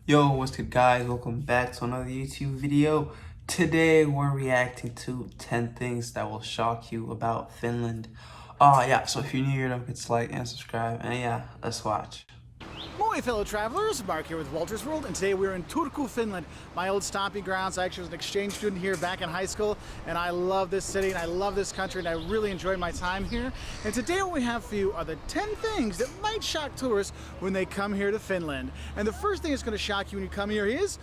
Yo, what's good guys? Welcome back to another YouTube video. Today we're reacting to 10 things that will shock you about Finland. Yeah, so if you're new here, don't forget to like and subscribe. And yeah, let's watch. Moi fellow travelers, Mark here with Walter's World, and today we're in Turku, Finland, my old stomping grounds. I actually was an exchange student here back in high school, and I love this city, and I love this country, and I really enjoyed my time here. And today what we have for you are the 10 things that might shock tourists when they come here to Finland. And the first thing that's going to shock you when you come here is,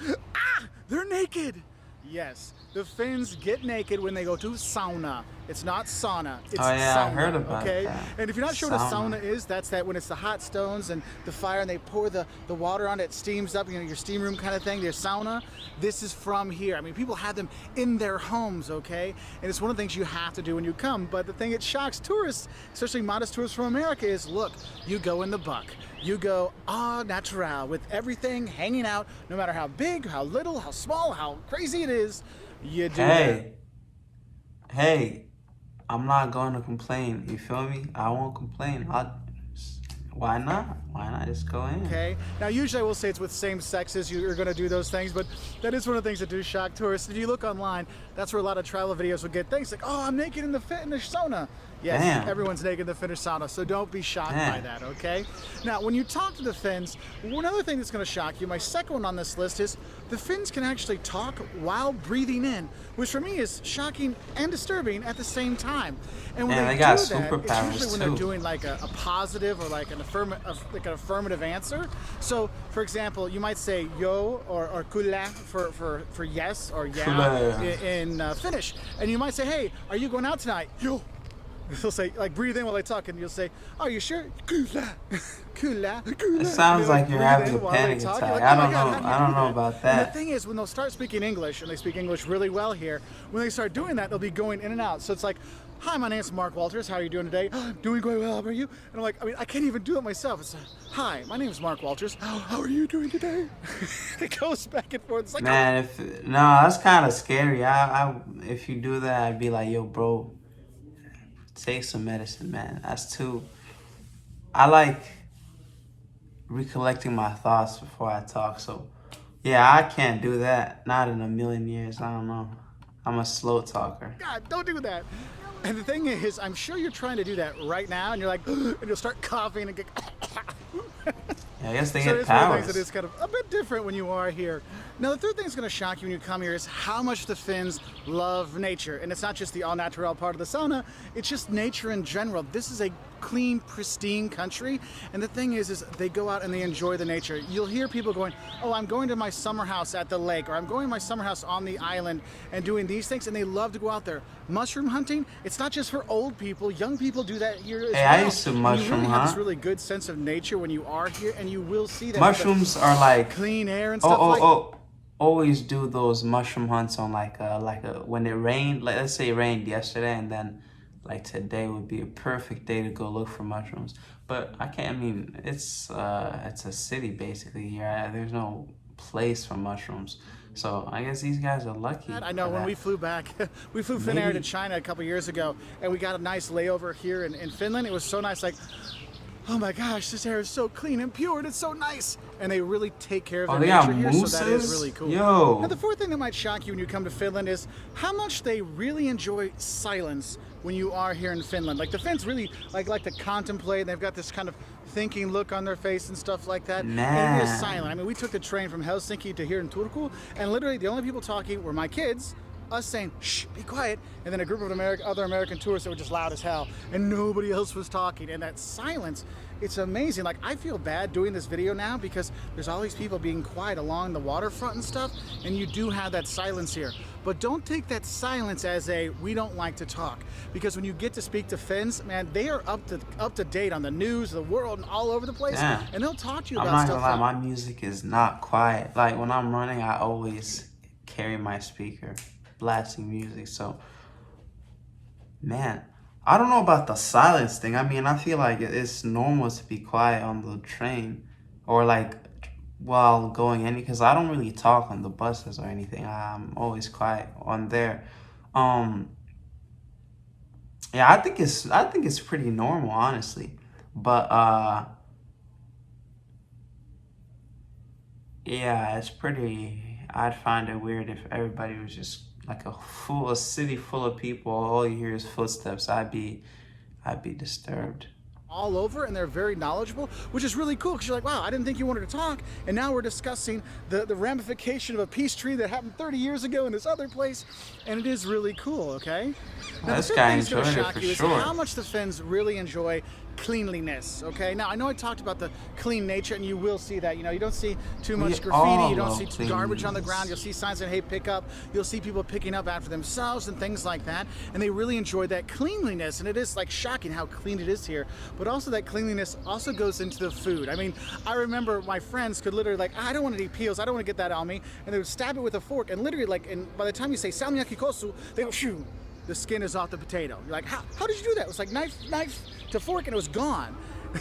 they're naked! Yes, the Finns get naked when they go to sauna. It's not sauna, it's Oh yeah, sauna, I heard about okay? that. And if you're not sure what a sauna is, that's that when it's the hot stones and the fire and they pour the water on it, it steams up, you know, your steam room kind of thing, their sauna. This is from here. I mean, people have them in their homes, okay? And it's one of the things you have to do when you come. But the thing that shocks tourists, especially modest tourists from America, is look, you go in the buck. You go au natural with everything hanging out, no matter how big, how little, how small, how crazy it is, you do Hey, I'm not going to complain. You feel me? I won't complain. Why not? Why not just go in? Okay. Now, usually I will say it's with same sexes you're going to do those things, but that is one of the things that do shock tourists. If you look online, that's where a lot of travel videos will get things like, oh, I'm naked in the Finnish sauna. Yes, Damn. everyone's naked in the Finnish sauna, so don't be shocked by that, okay? Now, when you talk to the Finns, one other thing that's going to shock you, my second one on this list is the Finns can actually talk while breathing in, which for me is shocking and disturbing at the same time. And when they got do that, superpowers it's usually when too. they're doing like a positive or like an affirmative answer. So, for example, you might say yo or kyllä for yes or yeah in Finnish, and you might say, hey, are you going out tonight? Yo. They'll say, like, breathe in while they talk, and you'll say, are you sure? Kyllä, kyllä, kyllä. It sounds like you're having a panic attack. Like, I oh don't God, know. I don't know about that. And the thing is, when they'll start speaking English, and they speak English really well here, when they start doing that, they'll be going in and out. So it's like, hi, my name's Mark Walters. How are you doing today? Doing quite well. How are you? And I'm like, I can't even do it myself. It's hi, my name's Mark Walters. How are you doing today? It goes back and forth. It's like, Man, no, that's kind of scary. If you do that, I'd be like, yo, bro, take some medicine, man. That's too. I like recollecting my thoughts before I talk. So, yeah, I can't do that. Not in a million years. I don't know. I'm a slow talker. God, don't do that. And the thing is, I'm sure you're trying to do that right now, and you're like, and you'll start coughing and get. Yeah, I guess they So get it's one of the powers. things that is kind of a bit different when you are here. Now, the third thing that's going to shock you when you come here is how much the Finns love nature. And it's not just the all-natural part of the sauna, it's just nature in general. This is a clean, pristine country. And the thing is they go out and they enjoy the nature. You'll hear people going, oh, I'm going to my summer house at the lake, or I'm going to my summer house on the island and doing these things, and they love to go out there. Mushroom hunting, it's not just for old people. Young people do that here as well. I used to mushroom You really have this hunt. really good sense of nature when you are here, and you will see that. Mushrooms are like Clean air and stuff always do those mushroom hunts on like when it rained. Like, let's say it rained yesterday, and then like today would be a perfect day to go look for mushrooms. But I can't. I mean, it's a city basically here. There's no place for mushrooms. So I guess these guys are lucky. I know when we flew back, we flew Finnair to China a couple years ago, and we got a nice layover here in Finland. It was so nice, like, oh my gosh, this air is so clean and pure, and it's so nice. And they really take care of their nature here, so that is really cool. Yo. Now, the fourth thing that might shock you when you come to Finland is how much they really enjoy silence when you are here in Finland. Like, the Finns really like to contemplate, and they've got this kind of thinking look on their face and stuff like that. And it is silent. I mean, we took the train from Helsinki to here in Turku, and literally the only people talking were my kids, us saying, shh, be quiet, and then a group of other American tourists that were just loud as hell, and nobody else was talking. And that silence, it's amazing. Like, I feel bad doing this video now because there's all these people being quiet along the waterfront and stuff, and you do have that silence here. But don't take that silence as we don't like to talk, because when you get to speak to Finns, man, they are up to date on the news, the world, and all over the place, and they'll talk to you about stuff. I'm not gonna lie, my music is not quiet. Like, when I'm running, I always carry my speaker, blasting music. So, man, I don't know about the silence thing. I mean, I feel like it's normal to be quiet on the train, or like while going in, because I don't really talk on the buses or anything. I'm always quiet on there. Yeah, I think it's pretty normal, honestly. But Yeah, it's pretty. I'd find it weird if everybody was just like a city full of people. All you hear is footsteps. I'd be disturbed. all over, and they're very knowledgeable, which is really cool because you're like, wow, I didn't think you wanted to talk, and now we're discussing the ramification of a peace treaty that happened 30 years ago in this other place, and it is really cool, okay? Now, the This fifth guy thing that's going to enjoyed it shock for you is sure. how much the Finns really enjoy cleanliness, okay? Now, I know I talked about the clean nature, and you will see that. You know, you don't see too We much graffiti, all you don't love see garbage on the ground, cleanliness. you'll see signs that, hey, pick up, you'll see people picking up after themselves and things like that, and they really enjoy that cleanliness, and it is like shocking how clean it is here, but also that cleanliness also goes into the food. I mean, I remember my friends could literally like, I don't want to eat peels, I don't want to get that on me, and they would stab it with a fork, and literally like, and by the time you say salmiakki kosu, they go, shoo, the skin is off the potato. You're like, how did you do that? It was like knife to fork, and it was gone.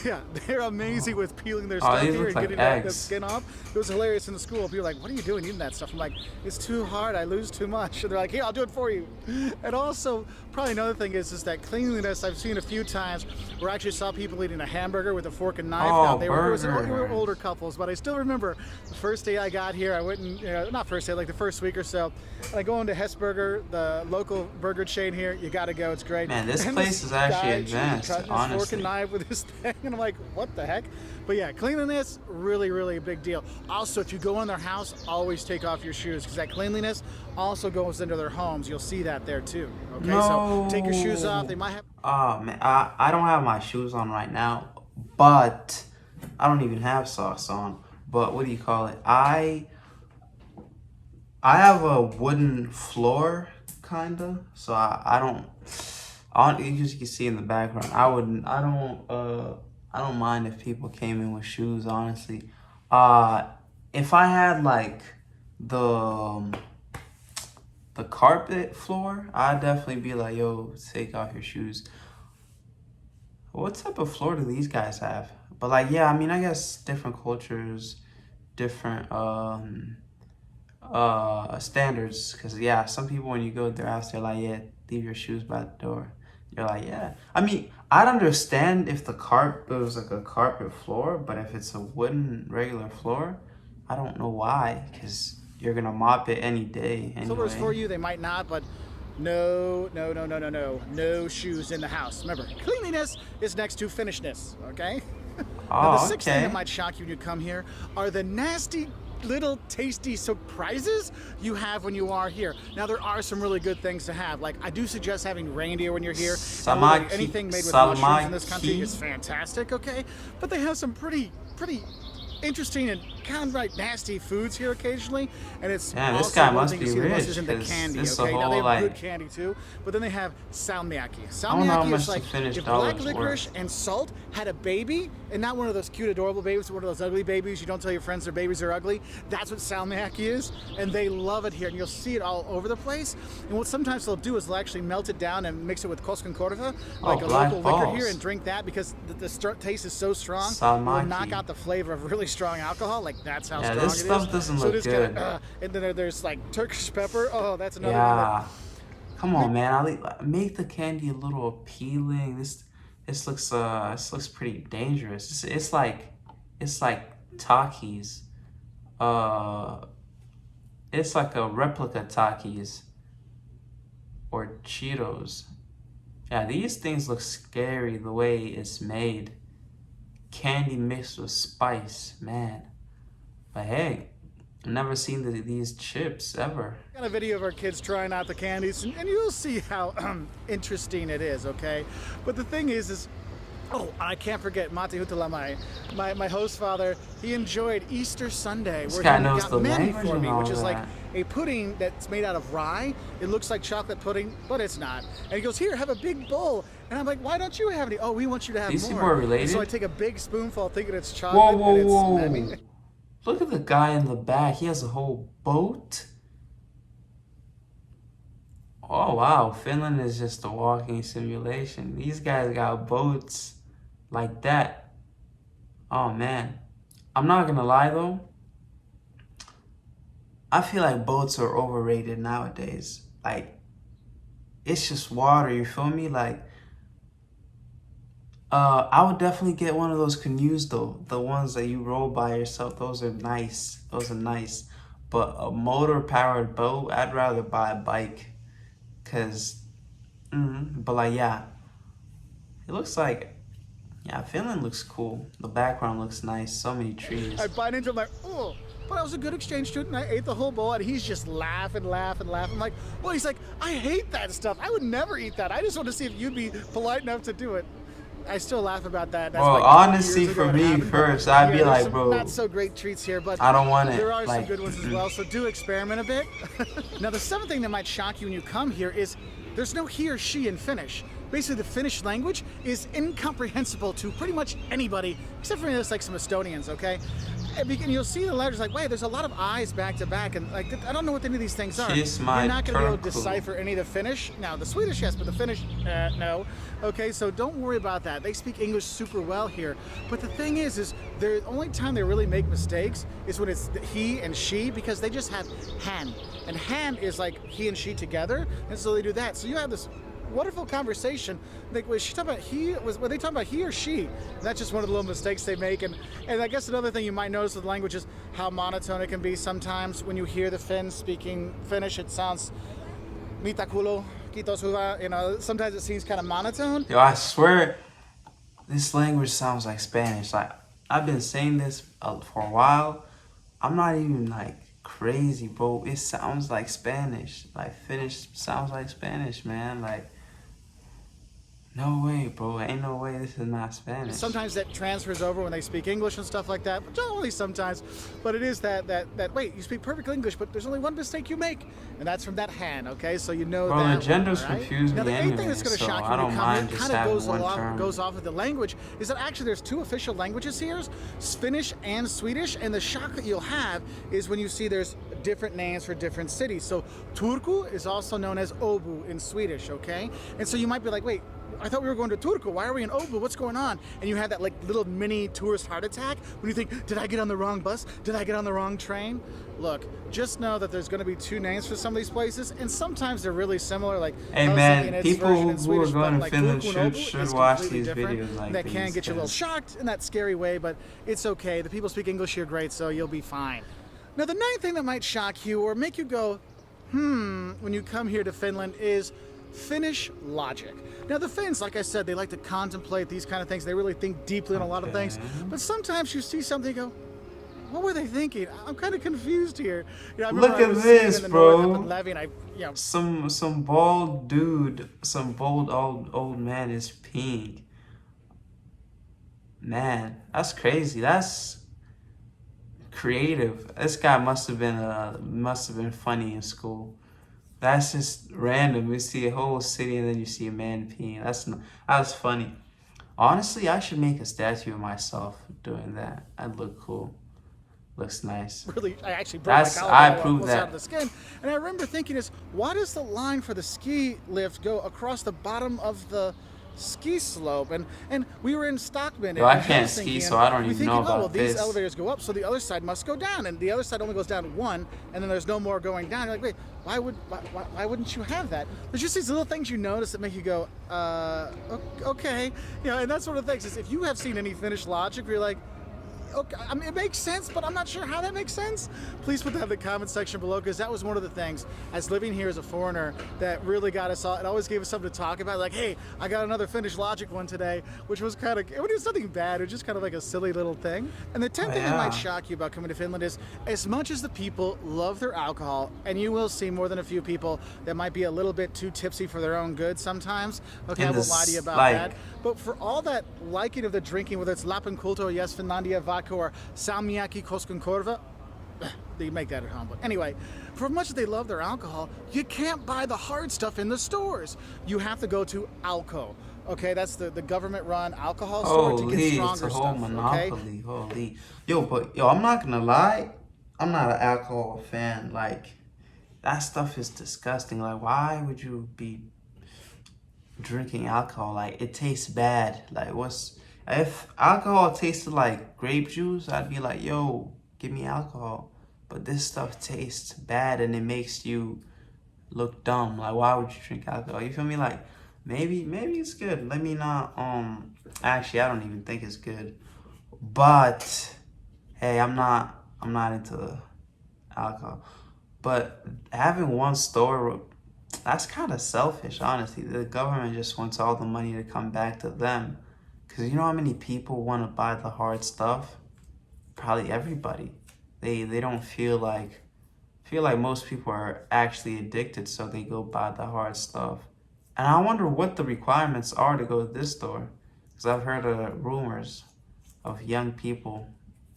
Yeah, they're amazing with peeling their stuff These here look and like getting the eggs. skin off. It was hilarious in the school. People were like, what are you doing eating that stuff? I'm like, it's too hard, I lose too much. And they're like, here, I'll do it for you. And also, probably another thing is that cleanliness I've seen a few times where I actually saw people eating a hamburger with a fork and knife. Oh, Now, they were burgers. older couples, but I still remember the first day I got here, I went and, not first day, like the first week or so, I go into Hessburger, the local burger chain here. You gotta go, it's great. Man, this And place is actually guy advanced, cutting his fork honestly. and knife with his thing, and I'm like, what the heck? But yeah, cleanliness, really, really a big deal. Also, if you go in their house, always take off your shoes, because that cleanliness also goes into their homes. You'll see that there too. Okay, so take your shoes off. They might have. Oh man, I don't have my shoes on right now, but I don't even have socks on. But what do you call it? I have a wooden floor, kinda. So you can see in the background. I don't mind if people came in with shoes, honestly. If I had like the the carpet floor, I'd definitely be like, yo, take off your shoes. What type of floor do these guys have? But like, yeah, I mean, I guess different cultures, different standards, because yeah, some people when you go to their house they're like, yeah, leave your shoes by the door. You're like, yeah, I mean, I'd understand if the carpet was like a carpet floor, but if it's a wooden regular floor, I don't know why, because you're gonna mop it any day Silvers for anyway. you, they might not, but no, no, no, no, no, no, no shoes in the house. Remember, cleanliness is next to finishedness, okay? Now, the Oh, sixth thing that okay. might shock you when you come here are the nasty little tasty surprises you have when you are here. Now, there are some really good things to have. Like, I do suggest having reindeer when you're here. And literally Samaki, anything made with mushrooms in this country salmaki. is fantastic, okay? But they have some pretty interesting and kind of like nasty foods here occasionally, and it's Yeah, this also guy one must thing be you see the most rich, is in the 'cause candy. this is Okay, a now they whole have good like. candy too, but then they have salmiakki. I don't know how Salmiakki much is the like finished if black dollar's licorice worth. and salt had a baby, and not one of those cute adorable babies, but one of those ugly babies. You don't tell your friends their babies are ugly. That's what salmiakki is, and they love it here, and you'll see it all over the place. And what sometimes they'll do is they'll actually melt it down and mix it with Koskenkorva, like Oh, a black local liquor here, balls. and drink that because the taste is so strong. It will knock Salmaki. out the flavor of really strong alcohol. Like that's how Yeah, strong this it stuff is. doesn't So look it is good. and then there's like Turkish pepper. Oh, that's another one Yeah. Come on, that. man. Make the candy a little appealing. This looks pretty dangerous. It's like Takis. Uh, it's like a replica Takis or Cheetos. Yeah, these things look scary the way it's made. Candy mixed with spice, man. But hey, I've never seen these chips ever. Got a video of our kids trying out the candies, and you'll see how interesting it is. Okay, but the thing is. Oh, I can't forget Mati Hutala, my host father. He enjoyed Easter Sunday, This where guy he knows got the many language for and me, all which is like that. a pudding that's made out of rye. It looks like chocolate pudding, but it's not. And he goes, "Here, have a big bowl." And I'm like, "Why don't you have any?" "Oh, we want you to have These more." people are And so I related? take a big spoonful, thinking it's Whoa, chocolate, whoa, and it's. I whoa. mean, Look at the guy in the back. He has a whole boat. Oh, wow. Finland is just a walking simulation. These guys got boats like that. Oh, man. I'm not gonna lie, though. I feel like boats are overrated nowadays. Like, it's just water, you feel me? Like, I would definitely get one of those canoes though. The ones that you roll by yourself. Those are nice. Those are nice. But a motor powered boat, I'd rather buy a bike. Cause, but like yeah, it looks like yeah, Finland looks cool. The background looks nice. So many trees. I bite into him like, oh, but I was a good exchange student. I ate the whole bowl, and he's just laughing. I'm like, well, he's like, I hate that stuff. I would never eat that. I just want to see if you'd be polite enough to do it. I still laugh about that. That's Well, like honestly, for me happened, first, I'd be like, some bro, not so great treats here, but I don't want it. there are like, some good ones as well. So do experiment a bit. Now, the seventh thing that might shock you when you come here is there's no he or she in Finnish. Basically, the Finnish language is incomprehensible to pretty much anybody, except for maybe like some Estonians, okay? And you'll see the letters like, wait, there's a lot of I's back to back, and like I don't know what any of these things are. Kiss You're my not going to be able to turtle. decipher any of the Finnish. Now, the Swedish, yes, but the Finnish, no. Okay, so don't worry about that. They speak English super well here. But the thing is the only time they really make mistakes is when it's the he and she, because they just have han. And han is like he and she together, and so they do that. So you have this wonderful conversation. Like, was she talking about were they talking about he or she? And that's just one of the little mistakes they make. And I guess another thing you might notice with language is how monotone it can be sometimes. When you hear the Finns speaking Finnish, it sounds mitä kuuluu, kiitos hyvä. You know, sometimes it seems kind of monotone. Yo, I swear, this language sounds like Spanish. Like, I've been saying this for a while. I'm not even like crazy, bro. It sounds like Spanish. Like, Finnish sounds like Spanish, man. Like, no way, bro. Ain't no way this is not Spanish. Sometimes that transfers over when they speak English and stuff like that, but not only sometimes. But it is that wait, you speak perfect English, but there's only one mistake you make, and that's from that hand. Okay, so you know bro, that. The genders one, right? confuse Now me the eighth anyway, thing that's going to so shock you I when don't you come mind in, just kind of having goes off of the language, is that actually there's two official languages here, Finnish and Swedish, and the shock that you'll have is when you see there's different names for different cities. So Turku is also known as Åbo in Swedish. Okay, and so you might be like, wait, I thought we were going to Turku. Why are we in Åbo? What's going on? And you have that like little mini tourist heart attack when you think, did I get on the wrong bus? Did I get on the wrong train? Look, just know that there's going to be two names for some of these places, and sometimes they're really similar. Like, hey man, people who are going to Finland should watch these videos. Like, that can get you a little shocked in that scary way, but it's okay. The people speak English here great, so you'll be fine. Now, the ninth thing that might shock you or make you go, when you come here to Finland is Finnish logic. Now, the Finns, like I said, they like to contemplate these kind of things. They really think deeply on a lot of things. But sometimes you see something, you go, what were they thinking? I'm kind of confused here. You know, look at this, bro. Levy and Some bald dude, some bald old man is peeing. Man, that's crazy. That's creative. This guy must have been funny in school. That's just random. You see a whole city and then you see a man peeing. That's funny. Honestly, I should make a statue of myself doing that. I'd look cool. Looks nice. Really, I actually broke my collarbone. I proved that. Out of the skin. And I remember thinking why does the line for the ski lift go across the bottom of the ski slope? And we were in Stockman. Yo, I can't ski, so I don't even know about these this. elevators go up, so the other side must go down, and the other side only goes down one, and then there's no more going down. You're like, wait, why wouldn't you have that? There's just these little things you notice that make you go, okay, you know. And that's one of the things is if you have seen any Finnish logic, where you're like, okay, I mean, it makes sense, but I'm not sure how that makes sense. Please put that in the comment section below, because that was one of the things, as living here as a foreigner, that really got us all. It always gave us something to talk about. Like, hey, I got another Finnish logic one today, which was kind of, it was nothing bad. It was just kind of like a silly little thing. And the 10th thing that might shock you about coming to Finland is, as much as the people love their alcohol, and you will see more than a few people that might be a little bit too tipsy for their own good sometimes. Okay, I won't lie to you about that. But for all that liking of the drinking, whether it's Lapin Kulto, yes, Finlandia, vodka, or Salmiakki Koskenkorva, they make that at home. But anyway, for as much as they love their alcohol, you can't buy the hard stuff in the stores. You have to go to Alko. Okay, that's the government-run alcohol store to get stronger it's a whole stuff. Monopoly. Okay? Holy, yo, I'm not gonna lie, I'm not an alcohol fan. Like, that stuff is disgusting. Like, why would you be drinking alcohol? Like, it tastes bad. Like, if alcohol tasted like grape juice, I'd be like, yo, give me alcohol. But this stuff tastes bad and it makes you look dumb. Like, why would you drink alcohol? You feel me? Like, maybe it's good. Let me not. Actually, I don't even think it's good. But hey, I'm not into alcohol. But having one store, that's kind of selfish, honestly. The government just wants all the money to come back to them. Because you know how many people want to buy the hard stuff? Probably everybody. They don't feel like most people are actually addicted, so they go buy the hard stuff. And I wonder what the requirements are to go to this store. Because I've heard rumors of young people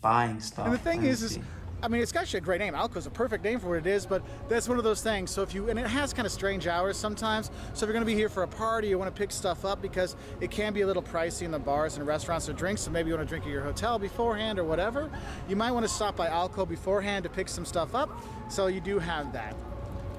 buying And the stuff. thing Let me is, see. I mean, it's actually a great name. Alco's a perfect name for what it is, but that's one of those things. So if you, and it has kind of strange hours sometimes. So if you're going to be here for a party, you want to pick stuff up because it can be a little pricey in the bars and restaurants or drinks. So maybe you want to drink at your hotel beforehand or whatever. You might want to stop by Alco beforehand to pick some stuff up. So you do have that.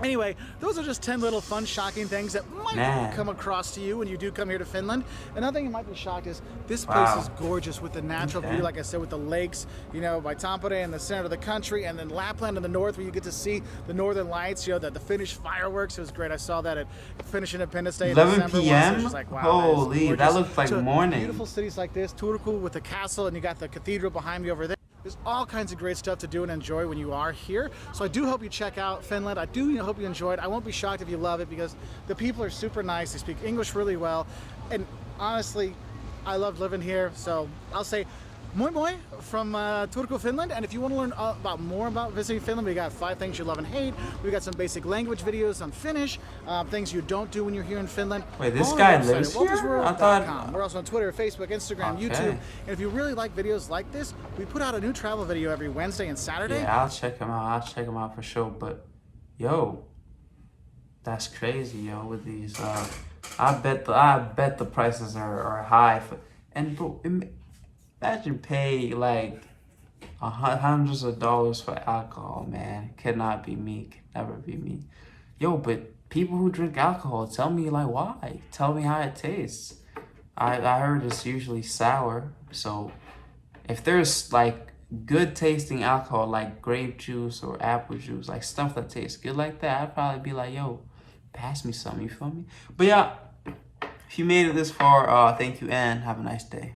Anyway, those are just 10 little fun, shocking things that might come across to you when you do come here to Finland. Another thing you might be shocked is this place is gorgeous with the natural beauty, like I said, with the lakes, you know, by Tampere in the center of the country, and then Lapland in the north where you get to see the northern lights, you know, the Finnish fireworks. It was great. I saw that at Finnish Independence Day in 11 December. p.m.? Once, like, wow, Holy, that looks like so morning. Beautiful cities like this, Turku with the castle, and you got the cathedral behind me over there. There's all kinds of great stuff to do and enjoy when you are here. So I do hope you check out Finland. I do hope you enjoy it. I won't be shocked if you love it because the people are super nice. They speak English really well. And honestly, I love living here. So I'll say moi moi from Turku, Finland. And if you want to learn more about visiting Finland, we got 5 things you love and hate. We got some basic language videos on Finnish, things you don't do when you're here in Finland. Wait, this guy lives here? I thought... We're also on Twitter, Facebook, Instagram, YouTube. And if you really like videos like this, we put out a new travel video every Wednesday and Saturday. Yeah, I'll check him out. I'll check him out for sure. But, yo, that's crazy, yo, with these... I bet the prices are high. And, bro, imagine pay like hundreds of dollars for alcohol, man. Could not be me. Could never be me. Yo, but people who drink alcohol, tell me like why. Tell me how it tastes. I heard it's usually sour. So if there's like good tasting alcohol like grape juice or apple juice, like stuff that tastes good like that, I'd probably be like, yo, pass me some, you feel me? But yeah, if you made it this far, thank you and have a nice day.